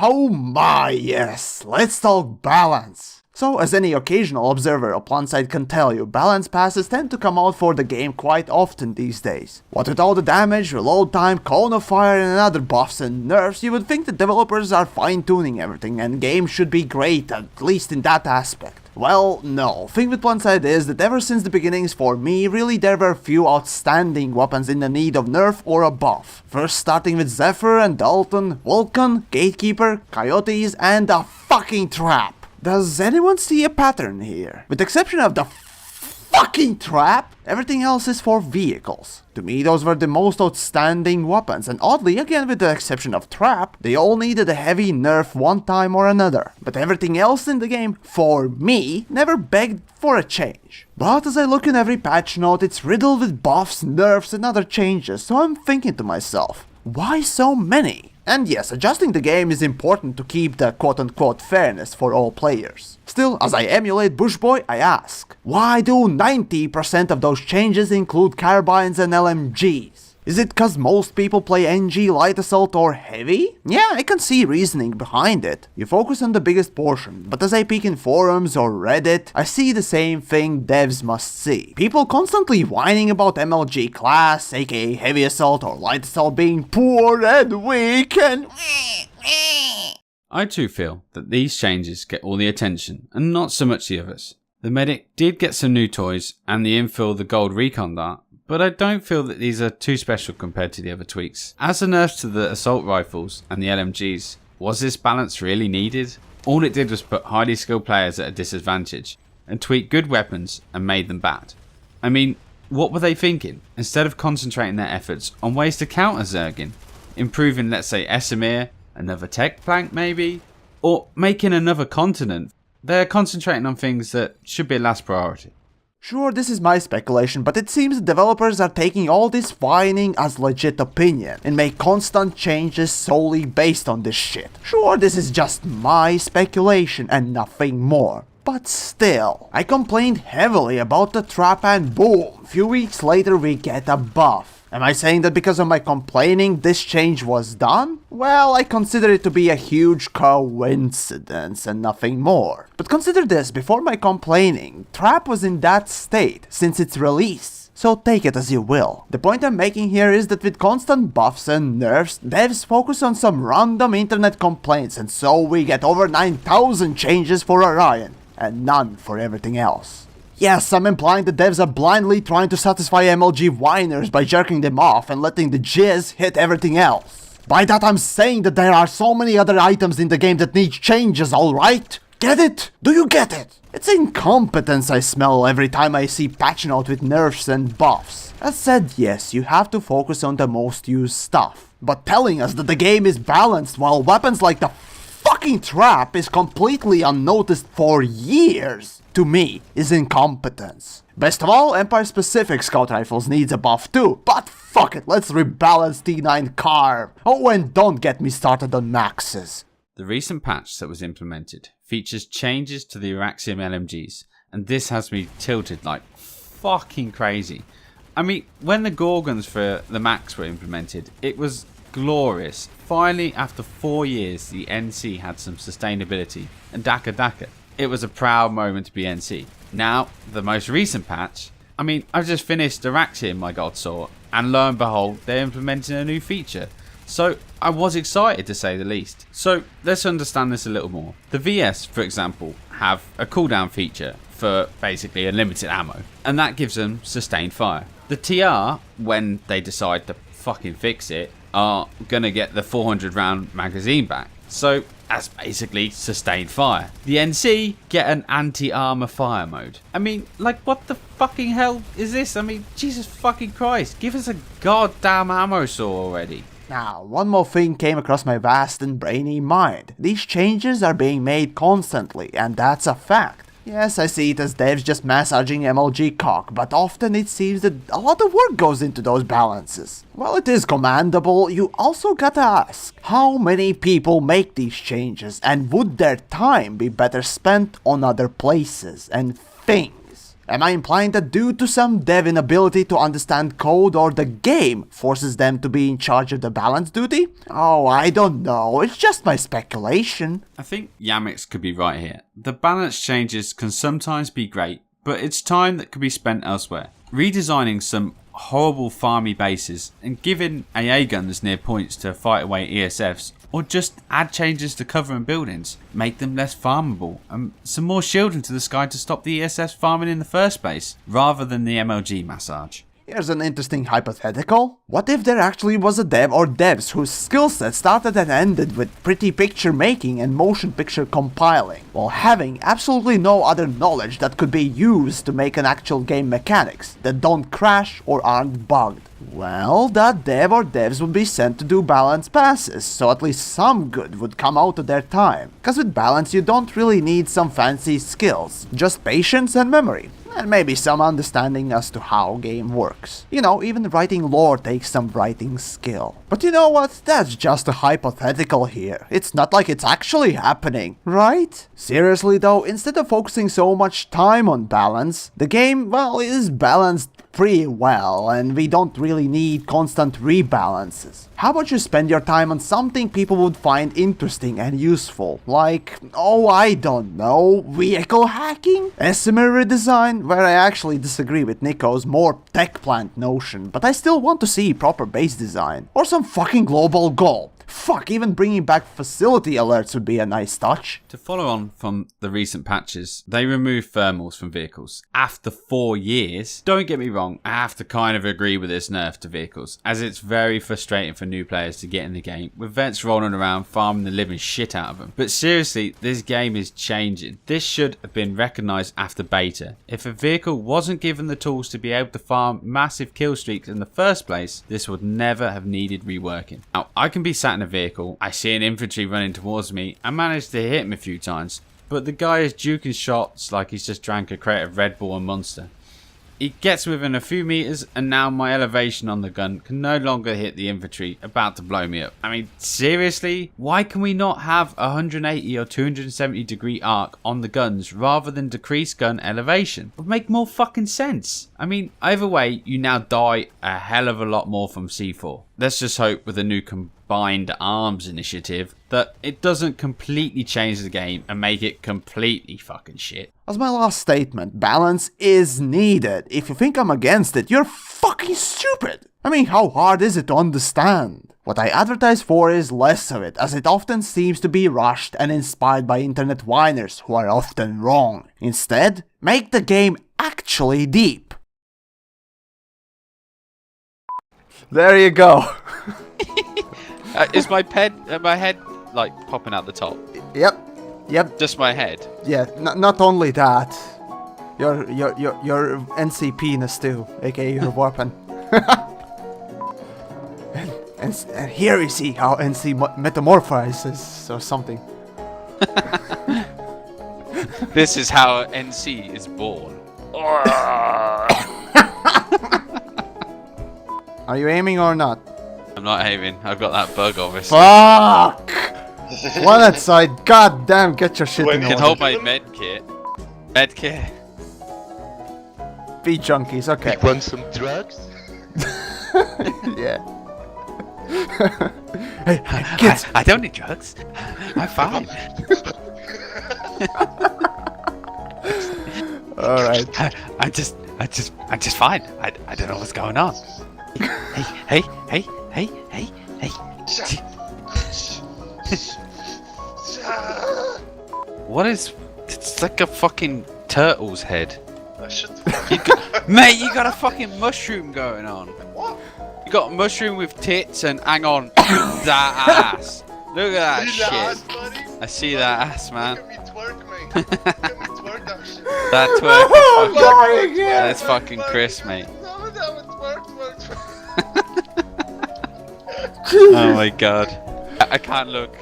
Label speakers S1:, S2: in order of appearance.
S1: Oh my yes, let's talk balance. So, as any occasional observer of Planetside can tell you, balance passes tend to come out for the game quite often these days. What with all the damage, reload time, cone of fire and other buffs and nerfs, you would think the developers are fine-tuning everything and game should be great, at least in that aspect. Well, no. Thing with Planetside is that ever since the beginnings for me, really there were few outstanding weapons in the need of nerf or a buff. First starting with Zephyr and Dalton, Vulcan, Gatekeeper, Coyotes and a fucking trap. Does anyone see a pattern here? With the exception of the fucking trap, everything else is for vehicles. To me, those were the most outstanding weapons, and oddly, again with the exception of trap, they all needed a heavy nerf one time or another. But everything else in the game, for me, never begged for a change. But as I look in every patch note, it's riddled with buffs, nerfs and other changes, so I'm thinking to myself, why so many? And yes, adjusting the game is important to keep the quote-unquote fairness for all players. Still, as I emulate Bushboy, I ask, why do 90% of those changes include carbines and LMGs? Is it cause most people play NG, light assault or heavy? Yeah, I can see reasoning behind it. You focus on the biggest portion, but as I peek in forums or Reddit, I see the same thing devs must see. People constantly whining about MLG class, aka heavy assault or light assault being poor and weak and...
S2: I too feel that these changes get all the attention and not so much the others. The medic did get some new toys and the infill the gold recon dart, but I don't feel that these are too special compared to the other tweaks. As a nerf to the assault rifles and the LMGs, was this balance really needed? All it did was put highly skilled players at a disadvantage and tweak good weapons and made them bad. I mean, what were they thinking? Instead of concentrating their efforts on ways to counter Zergin, improving let's say Esamir, another tech plank maybe, or making another continent, they're concentrating on things that should be a last priority.
S1: Sure, this is my speculation, but it seems the developers are taking all this whining as legit opinion and make constant changes solely based on this shit. Sure, this is just my speculation and nothing more. But still, I complained heavily about the trap and boom, few weeks later we get a buff. Am I saying that because of my complaining this change was done? Well, I consider it to be a huge coincidence and nothing more. But consider this, before my complaining, Trap was in that state since its release. So take it as you will. The point I'm making here is that with constant buffs and nerfs, devs focus on some random internet complaints and so we get over 9,000 changes for Orion and none for everything else. Yes, I'm implying the devs are blindly trying to satisfy MLG whiners by jerking them off and letting the jizz hit everything else. By that I'm saying that there are so many other items in the game that need changes, alright? Get it? Do you get it? It's incompetence I smell every time I see patch note with nerfs and buffs. As said, yes, you have to focus on the most used stuff. But telling us that the game is balanced while weapons like the fucking trap is completely unnoticed for years, to me, is incompetence. Best of all, Empire-specific scout rifles needs a buff too, but fuck it, let's rebalance T9 Carve. Oh, and don't get me started on maxes.
S2: The recent patch that was implemented features changes to the Iraxium LMGs, and this has me tilted like fucking crazy. I mean, when the Gorgons for the Max were implemented, it was glorious. Finally, after 4 years, the NC had some sustainability, and Daka. It was a proud moment to be NC. Now, the most recent patch, I mean, I've just finished Iraxium, my god saw, and lo and behold, they're implementing a new feature. So, I was excited to say the least. So, let's understand this a little more. The VS, for example, have a cooldown feature for basically unlimited ammo, and that gives them sustained fire. The TR, when they decide to fucking fix it, are gonna get the 400 round magazine back. So that's basically sustained fire. The NC get an anti-armor fire mode. I mean, like, what the fucking hell is this? I mean, Jesus fucking Christ, give us a goddamn ammo saw already.
S1: Now, one more thing came across my vast and brainy mind. These changes are being made constantly, and that's a fact. Yes, I see it as devs just massaging MLG cock, but often it seems that a lot of work goes into those balances. While it is commendable, you also gotta ask, how many people make these changes, and would their time be better spent on other places and things? Am I implying that due to some dev inability to understand code, or the game forces them to be in charge of the balance duty? Oh, I don't know, it's just my speculation.
S2: I think TheYamiks could be right here. The balance changes can sometimes be great, but it's time that could be spent elsewhere. Redesigning some horrible farmy bases and giving AA guns near points to fight away ESFs, or just add changes to cover and buildings, make them less farmable, and some more shielding to the sky to stop the ESFs farming in the first place, rather than the MLG massage.
S1: Here's an interesting hypothetical. What if there actually was a dev or devs whose skill set started and ended with pretty picture making and motion picture compiling, while having absolutely no other knowledge that could be used to make an actual game mechanics that don't crash or aren't bugged? Well, that dev or devs would be sent to do balance passes, so at least some good would come out of their time. Cause with balance you don't really need some fancy skills, just patience and memory. And maybe some understanding as to how game works. You know, even writing lore takes some writing skill. But you know what? That's just a hypothetical here. It's not like it's actually happening, right? Seriously though, instead of focusing so much time on balance, the game, well, is balanced pretty well, and we don't really need constant rebalances. How about you spend your time on something people would find interesting and useful, like, oh, I don't know, vehicle hacking? SMR redesign, where I actually disagree with Nico's more tech plant notion, but I still want to see proper base design. Or some fucking global goal. Fuck, even bringing back facility alerts would be a nice touch.
S2: To follow on from the recent patches, they removed thermals from vehicles. After 4 years, don't get me wrong, I have to kind of agree with this nerf to vehicles, as it's very frustrating for new players to get in the game, with vets rolling around farming the living shit out of them. But seriously, this game is changing. This should have been recognised after beta. If a vehicle wasn't given the tools to be able to farm massive kill streaks in the first place, this would never have needed reworking. Now, I can be sat in a vehicle, I see an infantry running towards me, I manage to hit him a few times, but the guy is duking shots like he's just drank a crate of Red Bull and Monster. He gets within a few meters and now my elevation on the gun can no longer hit the infantry about to blow me up. I mean, seriously? Why can we not have a 180 or 270 degree arc on the guns rather than decrease gun elevation? It would make more fucking sense. I mean, either way, you now die a hell of a lot more from C4. Let's just hope with a new combined arms initiative that it doesn't completely change the game and make it completely fucking shit.
S1: As my last statement, balance is needed. If you think I'm against it, you're fucking stupid. I mean, how hard is it to understand? What I advertise for is less of it, as it often seems to be rushed and inspired by internet whiners who are often wrong. Instead, make the game actually deep. There you go.
S2: Is my head like popping out the top?
S1: Yep.
S2: Just my head?
S1: Yeah, not only that. Your NC penis too, aka your weapon. and here you see how NC metamorphizes or something.
S2: This is how NC is born.
S1: Are you aiming or not?
S2: I'm not aiming. I've got that bug, obviously.
S1: Fuck! Planetside, goddamn, get your shit in
S2: I can
S1: order.
S2: hold my med kit. Med kit.
S1: Be junkies, okay.
S3: You want some drugs?
S1: Yeah. Hey, kids.
S2: I don't need drugs. I'm fine.
S1: All right.
S2: I'm just fine. I don't know what's going on. Hey. What is? It's like a fucking turtle's head. Mate, you got a fucking mushroom going on.
S3: What?
S2: You got a mushroom with tits and hang on that ass. Look at that
S3: See
S2: shit.
S3: that ass, buddy?
S2: I see that ass, man.
S3: Look at me twerk, mate. Look at me twerk that shit.
S2: That
S1: Oh
S2: twerk is
S1: my God.
S2: that's fucking Chris, mate.
S3: Twerk.
S2: Oh my god. I can't look.